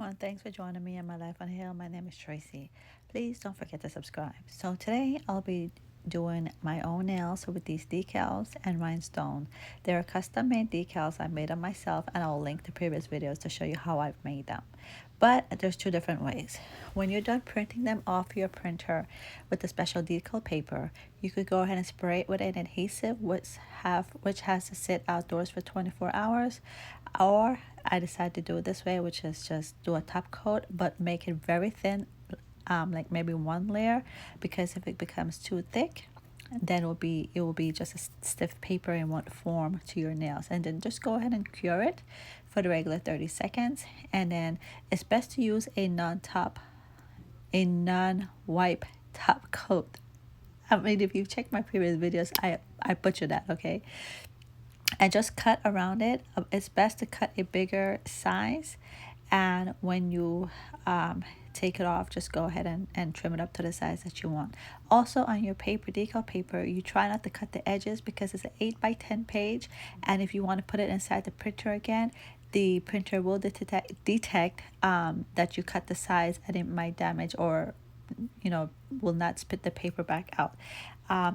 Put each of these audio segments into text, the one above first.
everyone, thanks for joining me in my life on Hill. My name is Tracy. Please don't forget to subscribe. So today I'll be doing my own nails with these decals and rhinestone. They're custom made decals. I made them myself, and I'll link the previous videos to show you how I've made them. But there's two different ways. When you're done printing them off your printer with the special decal paper, you could go ahead and spray it with an adhesive which has to sit outdoors for 24 hours. Or I decided to do it this way, which is just do a top coat but make it very thin, like maybe one layer, because if it becomes too thick, then it will be just a stiff paper and won't form to your nails. And then just go ahead and cure it for the regular 30 seconds. And then it's best to use a non-wipe top coat. I mean, if you check my previous videos, I butchered that, okay? And just cut around it. It's best to cut a bigger size, and when you take it off, just go ahead and trim it up to the size that you want. Also, on your paper, decal paper, you try not to cut the edges because it's an 8x10 page, and if you want to put it inside the printer again, the printer will detect that you cut the size, and it might damage or will not spit the paper back out.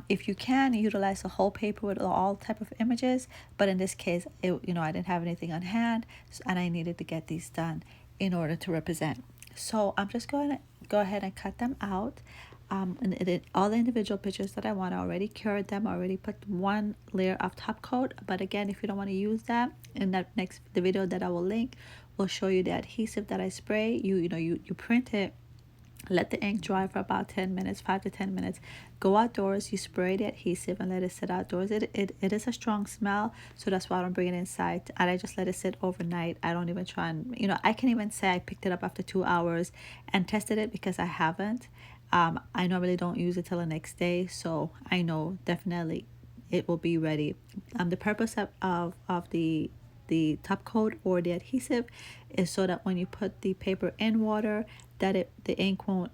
If you can utilize the whole paper with all type of images, but in this case, I didn't have anything on hand, and I needed to get these done in order to represent. So I'm just going to go ahead and cut them out. And all the individual pictures that I want, I already cured them. I already put one layer of top coat. But again, if you don't want to use that, in the video that I will link will show you the adhesive that I spray. You print it, let the ink dry for about 10 minutes, 5 to 10 minutes. Go outdoors, you spray the adhesive and let it sit outdoors. It is a strong smell, so that's why I don't bring it inside. And I just let it sit overnight. I don't even try and, I can even say I picked it up after 2 hours and tested it, because I haven't. I normally don't use it till the next day, so I know definitely it will be ready. The purpose of the top coat or the adhesive is so that when you put the paper in water, that the ink won't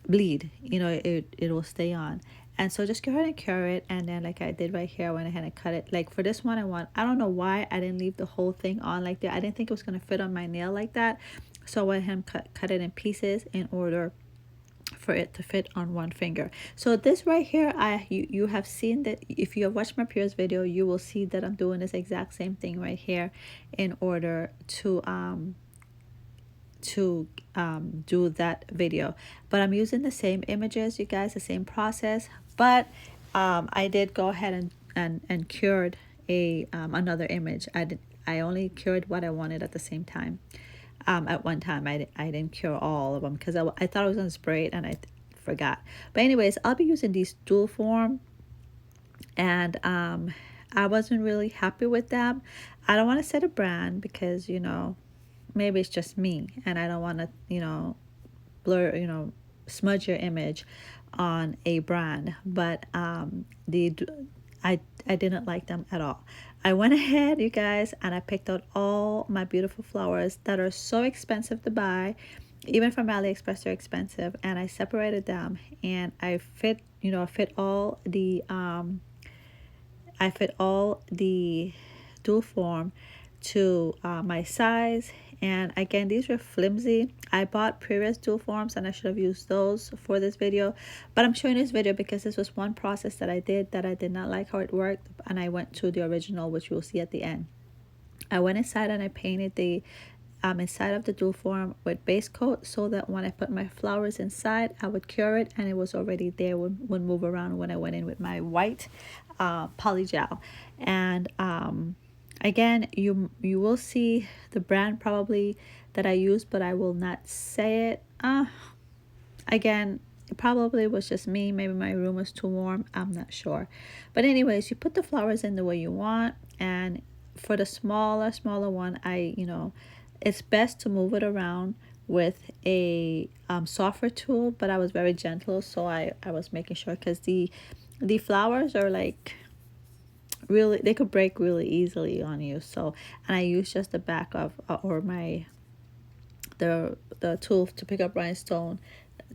bleed. It will stay on. And so just go ahead and cure it, and then like I did right here, I went ahead and cut it. Like for this one, I don't know why I didn't leave the whole thing on like that. I didn't think it was going to fit on my nail like that, so I went ahead and cut it in pieces in order for it to fit on one finger. So this right here, you have seen that. If you have watched my previous video, you will see that I'm doing this exact same thing right here in order to do that video. But I'm using the same images, you guys, the same process. But I did go ahead and cured another image. I only cured what I wanted at the same time. At one time, I didn't cure all of them because I thought I was gonna spray it and I forgot. But anyways, I'll be using these dual form, and I wasn't really happy with them. I don't want to set a brand because maybe it's just me, and I don't want to blur, smudge your image on a brand. But I didn't like them at all. I went ahead, you guys, and I picked out all my beautiful flowers that are so expensive to buy. Even from AliExpress, they're expensive, and I separated them, and I fit all the dual form to my size. And again, these were flimsy. I bought previous dual forms and I should have used those for this video, but I'm showing this video because this was one process that I did not like how it worked, and I went to the original, which you'll see at the end. I went inside and I painted the inside of the dual form with base coat, so that when I put my flowers inside, I would cure it and it was already there, would move around when I went in with my white polygel. And again, you will see the brand probably that I used, but I will not say it. Again, it probably was just me. Maybe my room was too warm. I'm not sure. But anyways, you put the flowers in the way you want. And for the smaller one, it's best to move it around with a softer tool. But I was very gentle, so I was making sure, because the flowers are like, really, they could break really easily on you. So, and I used just the back of or the tool to pick up rhinestone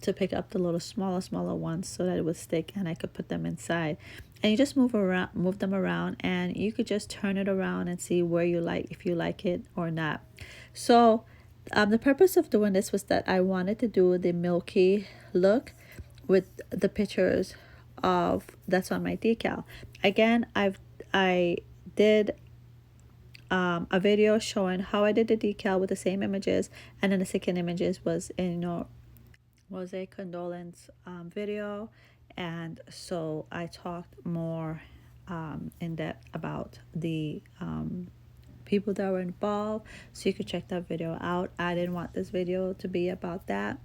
to pick up the little smaller ones so that it would stick and I could put them inside. And you just move them around, and you could just turn it around and see where you like, if you like it or not. So the purpose of doing this was that I wanted to do the milky look with the pictures of that's on my decal. Again, I did a video showing how I did the decal with the same images, and then the second images was was a condolence video, and so I talked more in depth about the people that were involved, so you could check that video out. I didn't want this video to be about that.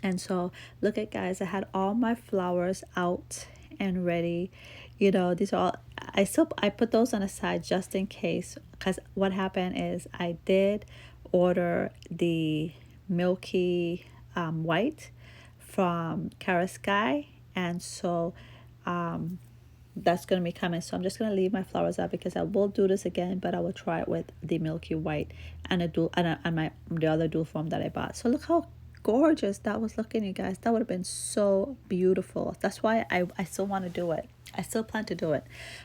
And so look at, guys, I had all my flowers out and ready. You know, these are all, I put those on the side just in case, because what happened is I did order the milky white from Cara Sky, and so that's going to be coming. So I'm just going to leave my flowers out because I will do this again, but I will try it with the milky white and a dual and the other dual form that I bought. So look how gorgeous that was looking, you guys. That would have been so beautiful. That's why I still want to do it. I still plan to do it,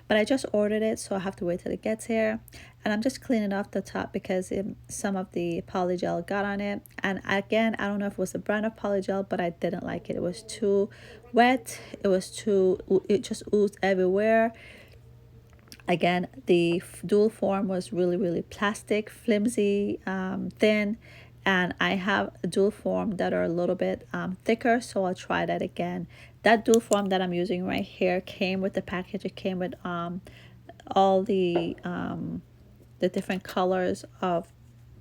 but I just ordered it, so I have to wait till it gets here. And I'm just cleaning off the top because some of the polygel got on it. And again, I don't know if it was the brand of polygel, but I didn't like it. It was too wet. It just oozed everywhere. Again, the dual form was really plastic, flimsy, thin. And I have a dual form that are a little bit thicker, so I'll try that again. That dual form that I'm using right here came with the package. It came with all the different colors of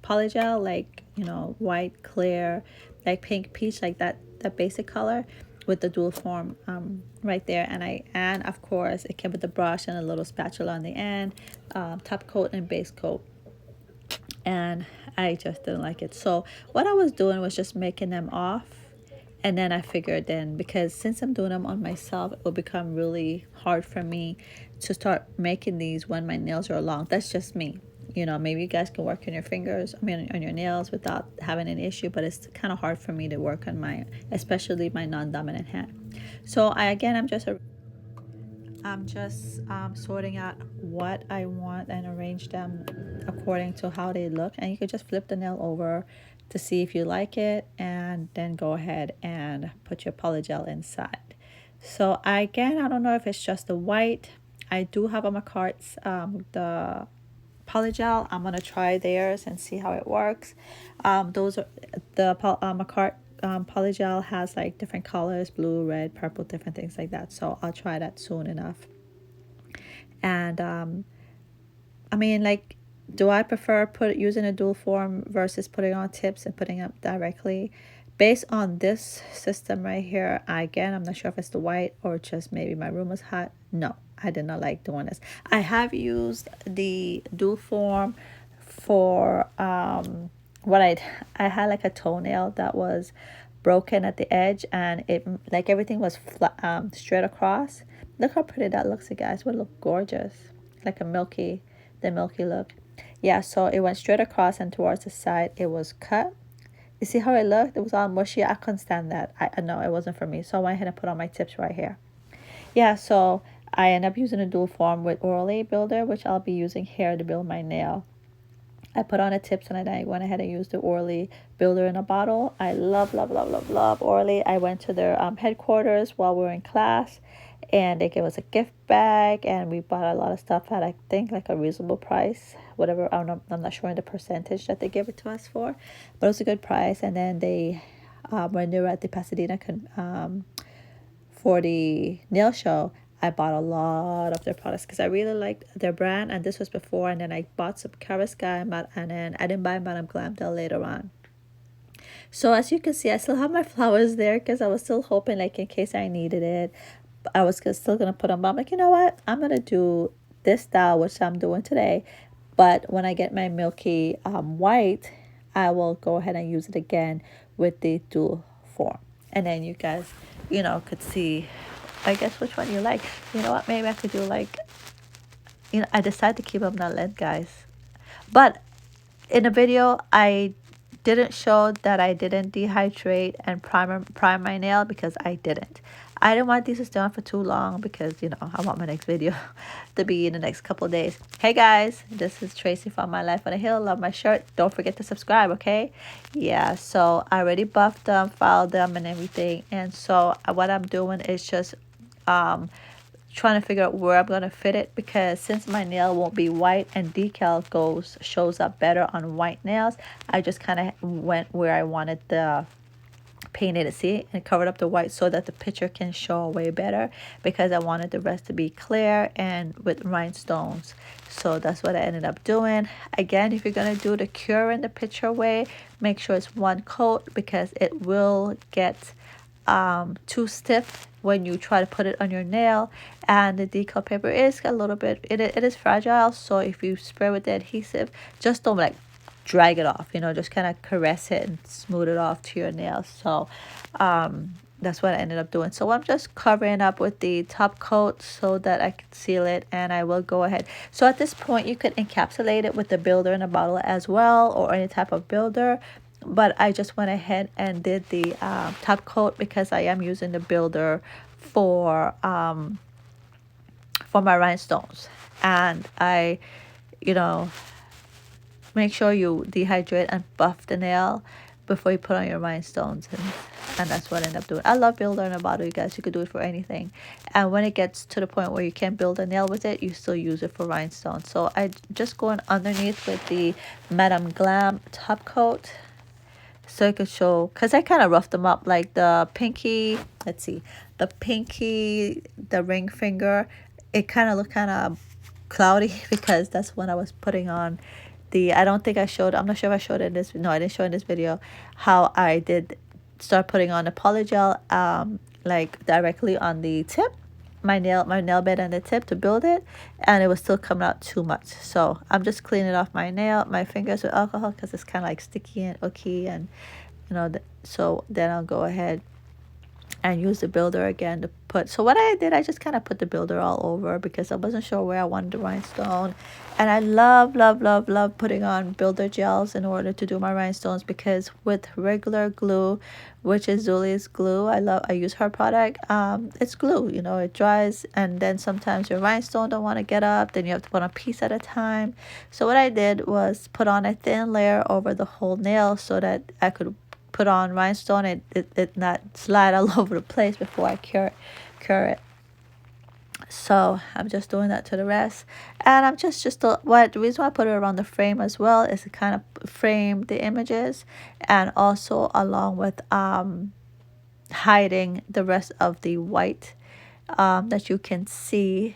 polygel, like, you know, white, clear, like pink, peach, like that basic color, with the dual form right there. And of course it came with the brush and a little spatula on the end, top coat and base coat. And I just didn't like it. So what I was doing was just making them off, and then I figured then, because since I'm doing them on myself, it will become really hard for me to start making these when my nails are long. That's just me. You know, maybe you guys can work on your fingers, I mean on your nails, without having an issue, but it's kind of hard for me to work on especially my non-dominant hand. So I'm just sorting out what I want and arrange them according to how they look. And you could just flip the nail over to see if you like it, and then go ahead and put your polygel inside. So again, I don't know if it's just the white. I do have on my carts the polygel. I'm gonna try theirs and see how it works. Those are the Macart polygel has like different colors, blue, red, purple, different things like that. So I'll try that soon enough. And I mean, like, do I prefer using a dual form versus putting on tips and putting up directly? Based on this system right here, again, I'm not sure if it's the white or just maybe my room was hot. No, I did not like doing this. I have used the dual form for what I had like a toenail that was broken at the edge, and it, like, everything was flat, straight across. Look how pretty that looks, you guys. Would look gorgeous, like the milky look. Yeah, so it went straight across, and towards the side it was cut. You see how it looked? It was all mushy. I couldn't stand that. I know it wasn't for me, so I went ahead and put on my tips right here. Yeah, so I end up using a dual form with Orly builder, which I'll be using here to build my nail. I put on the tips, and then I went ahead and used the Orly builder in a bottle. I love Orly. I went to their headquarters while we were in class, and they gave us a gift bag, and we bought a lot of stuff at, I think, like a reasonable price, whatever. I'm not sure the percentage that they gave it to us for, but it was a good price. And then they when they were at the Pasadena for the nail show, I bought a lot of their products because I really liked their brand, and this was before. And then I bought some Cara Sky, and then I didn't buy Madame Glam till later on. So as you can see, I still have my flowers there because I was still hoping, like, in case I needed it, I was still gonna put them. But I'm like, you know what? I'm gonna do this style, which I'm doing today. But when I get my milky white, I will go ahead and use it again with the dual form. And then you guys, you know, could see, I guess, which one you like. You know what? Maybe I could do, like, you know, I decided to keep them not lit, guys. But in the video, I didn't show that I didn't dehydrate and prime my nail because I didn't. I didn't want these to stay on for too long because, you know, I want my next video to be in the next couple of days. Hey guys, this is Tracy from My Life on a Hill. Love my shirt. Don't forget to subscribe, okay? Yeah, so I already buffed them, filed them, and everything. And so what I'm doing is just trying to figure out where I'm going to fit it, because since my nail won't be white and decal shows up better on white nails, I just kind of went where I wanted the painted to see and covered up the white so that the picture can show way better, because I wanted the rest to be clear and with rhinestones. So that's what I ended up doing. Again, if you're going to do the cure in the picture way, make sure it's one coat, because it will get too stiff when you try to put it on your nail. And the decal paper is a little bit, it is fragile, so if you spray with the adhesive, just don't like drag it off, you know, just kind of caress it and smooth it off to your nails. So that's what I ended up doing. So I'm just covering up with the top coat so that I can seal it, and I will go ahead. So at this point you could encapsulate it with the builder in a bottle as well, or any type of builder, but I just went ahead and did the top coat because I am using the builder for my rhinestones. And I, you know, make sure you dehydrate and buff the nail before you put on your rhinestones, and that's what I end up doing. I love builder in a bottle, you guys. You could do it for anything, and when it gets to the point where you can't build a nail with it, you still use it for rhinestones. So I just going underneath with the Madame Glam top coat, so I could show, because I kind of roughed them up, like the pinky, let's see, the pinky, the ring finger, it kind of looked kind of cloudy because that's when I was putting on the, I don't think I showed, I'm not sure if I showed it in this, no, I didn't show in this video how I did start putting on the polygel like directly on the tip, my nail bed and the tip to build it, and it was still coming out too much. So I'm just cleaning off my fingers with alcohol because it's kind of like sticky and icky, and you know, so then I'll go ahead and use the builder again to put. So what I did, I just kind of put the builder all over because I wasn't sure where I wanted the rhinestone. And I love putting on builder gels in order to do my rhinestones, because with regular glue, which is Zulie's glue, I use her product, it's glue, you know, it dries, and then sometimes your rhinestone don't want to get up, then you have to put on a piece at a time. So what I did was put on a thin layer over the whole nail so that I could put on rhinestone, it not slide all over the place before I cure it. So I'm just doing that to the rest, and I'm just the reason why I put it around the frame as well is to kind of frame the images, and also along with hiding the rest of the white that you can see.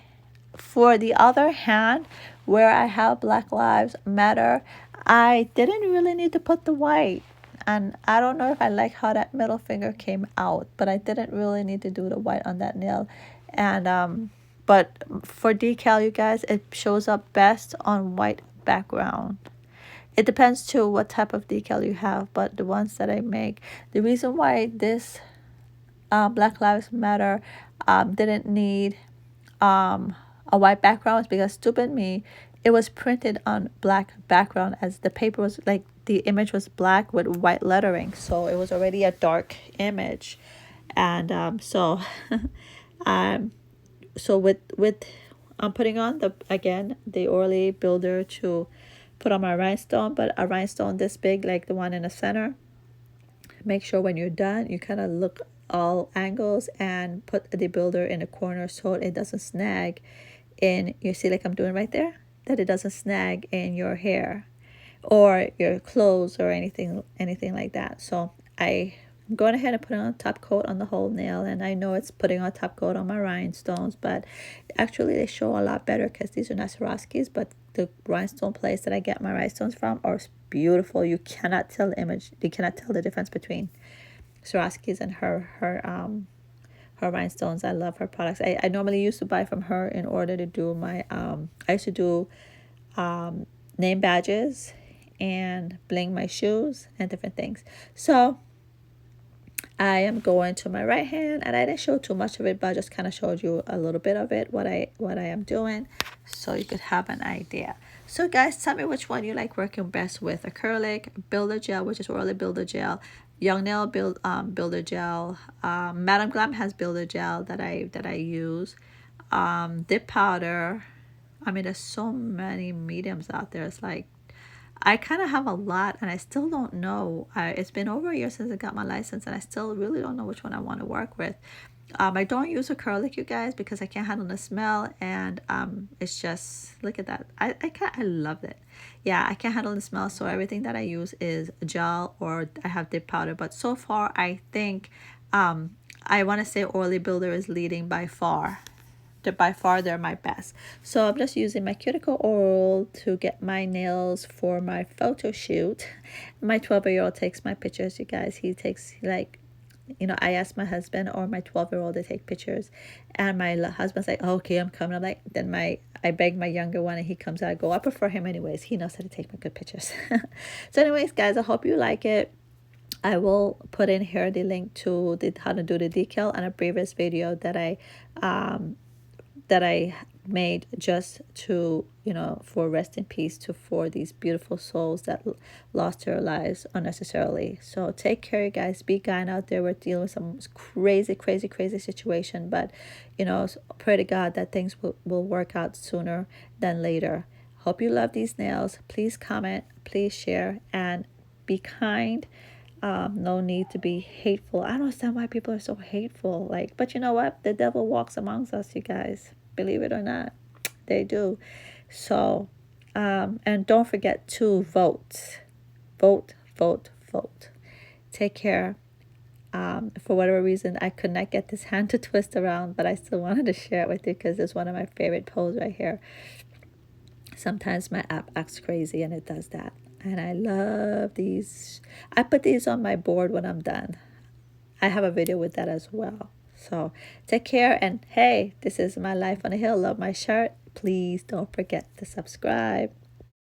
For the other hand, where I have Black Lives Matter, I didn't really need to put the white. And I don't know if I like how that middle finger came out, but I didn't really need to do the white on that nail. And but for decal, you guys, it shows up best on white background. It depends too what type of decal you have, but the ones that I make, the reason why this Black Lives Matter didn't need a white background is because, stupid me, it was printed on black background, as the paper was like, the image was black with white lettering, so it was already a dark image. And so so with I'm putting on the Orly builder to put on my rhinestone, but a rhinestone this big, like the one in the center. Make sure when you're done, you kind of look all angles and put the builder in the corner so it doesn't snag in, you see like I'm doing right there, that it doesn't snag in your hair or your clothes or anything like that. So I'm going ahead and putting on a top coat on the whole nail, and I know it's putting on top coat on my rhinestones, but actually they show a lot better because these are not Swarovskis, but the rhinestone place that I get my rhinestones from are beautiful. You cannot tell the image, you cannot tell the difference between Swarovskis and her rhinestones. I love her products. I normally used to buy from her in order to do my I used to do name badges and bling my shoes and different things. So I am going to my right hand, and I didn't show too much of it, but I just kind of showed you a little bit of it, what I am doing, so you could have an idea. So guys, tell me which one you like working best with: acrylic, builder gel, which is Orly builder gel, young nail builder gel. Madam Glam has builder gel that I use. Dip powder. I mean, there's so many mediums out there. It's like I kind of have a lot, and I still don't know. It's been over a year since I got my license, and I still really don't know which one I want to work with. I don't use acrylic, you guys, because I can't handle the smell, and it's just, look at that. I love it. Yeah, I can't handle the smell, so everything that I use is gel, or I have dip powder. But so far, I think I want to say Orly Builder is leading by far. By far they're my best. So I'm just using my cuticle oil to get my nails for my photo shoot. My 12-year-old takes my pictures, you guys. He takes, like, I ask my husband or my 12-year-old to take pictures, and my husband's like, oh, okay, I'm coming. I'm like, then I beg my younger one, and he comes out. I go, I prefer him anyways. He knows how to take my good pictures. So anyways, guys, I hope you like it. I will put in here the link to how to do the decal on a previous video that I made, just to, for rest in peace to for these beautiful souls that lost their lives unnecessarily. So take care, you guys. Be kind out there. We're dealing with some crazy, crazy, crazy situation, but pray to God that things will work out sooner than later. Hope you love these nails. Please comment, please share, and be kind. No need to be hateful. I don't understand why people are so hateful. Like, but you know what? The devil walks amongst us, you guys. Believe it or not, they do. So, and don't forget to vote. Vote, vote, vote. Take care. For whatever reason, I could not get this hand to twist around, but I still wanted to share it with you because it's one of my favorite poses right here. Sometimes my app acts crazy, and it does that. And I love these. I put these on my board when I'm done. I have a video with that as well. So take care, and hey, this is my life on the hill. Love my shirt. Please don't forget to subscribe.